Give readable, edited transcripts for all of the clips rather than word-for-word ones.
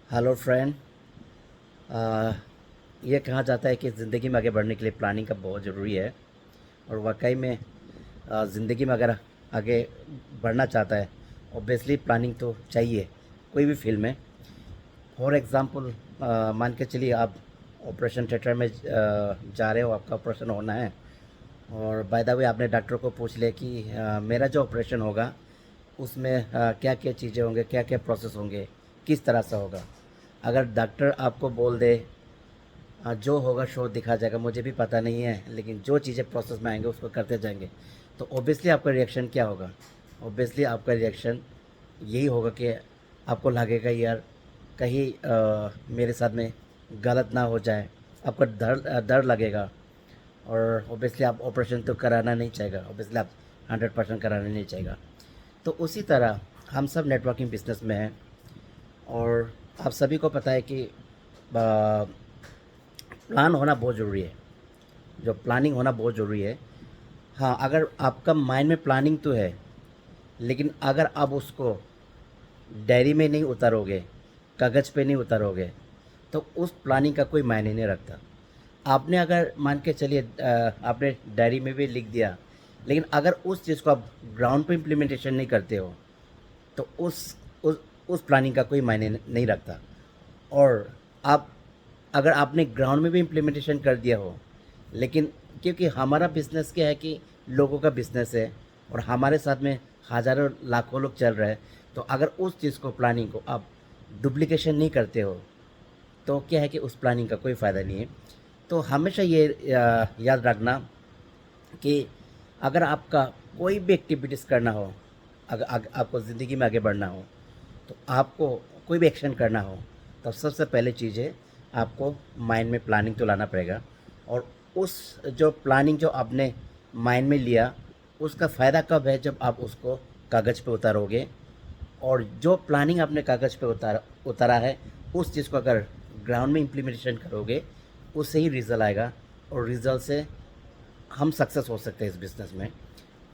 Hello friend. ये कहा जाता है कि ज़िंदगी में आगे बढ़ने के लिए प्लानिंग का बहुत ज़रूरी है। और वाकई में ज़िंदगी में अगर आगे बढ़ना चाहता है, ऑब्वियसली प्लानिंग तो चाहिए कोई भी फील्ड में। फॉर एग्ज़ाम्पल, मान के चलिए आप ऑपरेशन थिएटर में जा रहे हो, आपका ऑपरेशन होना है। और बाय द वे आपने डॉक्टर को पूछ लिया कि मेरा जो ऑपरेशन होगा उसमें क्या क्या चीज़ें होंगे, क्या क्या प्रोसेस होंगे, किस तरह से होगा। अगर डॉक्टर आपको बोल दे जो होगा शो दिखा जाएगा, मुझे भी पता नहीं है, लेकिन जो चीज़ें प्रोसेस में आएंगे उसको करते जाएंगे, तो ऑब्वियसली आपका रिएक्शन क्या होगा? ऑब्वियसली आपका रिएक्शन यही होगा कि आपको लगेगा यार कहीं मेरे साथ में गलत ना हो जाए। आपका डर लगेगा। और ऑब्वियसली आप ऑपरेशन तो कराना नहीं चाहेगा, ऑब्वियसली आप 100% कराना नहीं चाहेगा। तो उसी तरह हम सब नेटवर्किंग बिजनेस में हैं। और आप सभी को पता है कि प्लान होना बहुत ज़रूरी है। जो प्लानिंग होना बहुत ज़रूरी है। हाँ, अगर आपका माइंड में प्लानिंग तो है, लेकिन अगर आप उसको डायरी में नहीं उतारोगे, कागज़ पे नहीं उतारोगे, तो उस प्लानिंग का कोई मायने नहीं रखता। आपने अगर मान के चलिए आपने डायरी में भी लिख दिया, लेकिन अगर उस चीज़ को आप ग्राउंड पे इम्प्लीमेंटेशन नहीं करते हो, तो उस प्लानिंग का कोई मायने नहीं रखता। और आप अगर आपने ग्राउंड में भी इम्प्लीमेंटेशन कर दिया हो, लेकिन क्योंकि हमारा बिज़नेस क्या है कि लोगों का बिज़नेस है और हमारे साथ में हज़ारों लाखों लोग चल रहे हैं, तो अगर उस चीज़ को प्लानिंग को आप डुप्लीकेशन नहीं करते हो, तो क्या है कि उस प्लानिंग का कोई फ़ायदा नहीं है। तो हमेशा ये याद रखना कि अगर आपका कोई भी एक्टिविटीज़ करना हो, अगर आपको ज़िंदगी में आगे बढ़ना हो, तो आपको कोई भी एक्शन करना हो, तो सबसे पहले चीज़ है आपको माइंड में प्लानिंग तो लाना पड़ेगा। और उस जो प्लानिंग जो आपने माइंड में लिया, उसका फ़ायदा कब है? जब आप उसको कागज़ पे उतारोगे। और जो प्लानिंग आपने कागज़ पे उतारा है, उस चीज़ को अगर ग्राउंड में इम्प्लीमेंटेशन करोगे, उससे ही रिज़ल्ट आएगा। और रिज़ल्ट से हम सक्सेस हो सकते हैं इस बिज़नेस में।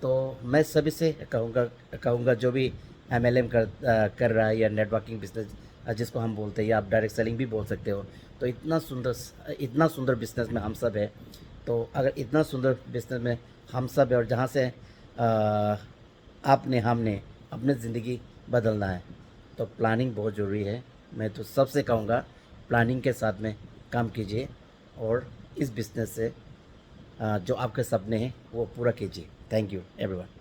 तो मैं सभी से कहूँगा कहूँगा जो भी एमएलएम कर रहा है या नेटवर्किंग बिज़नेस जिसको हम बोलते हैं, या आप डायरेक्ट सेलिंग भी बोल सकते हो, तो इतना सुंदर बिज़नेस में हम सब है। तो अगर इतना सुंदर बिज़नेस में हम सब है, और जहाँ से आपने हमने अपनी ज़िंदगी बदलना है, तो प्लानिंग बहुत ज़रूरी है। मैं तो सबसे कहूँगा प्लानिंग के साथ में काम कीजिए, और इस बिज़नेस से जो आपके सपने हैं वो पूरा कीजिए। Thank you everyone.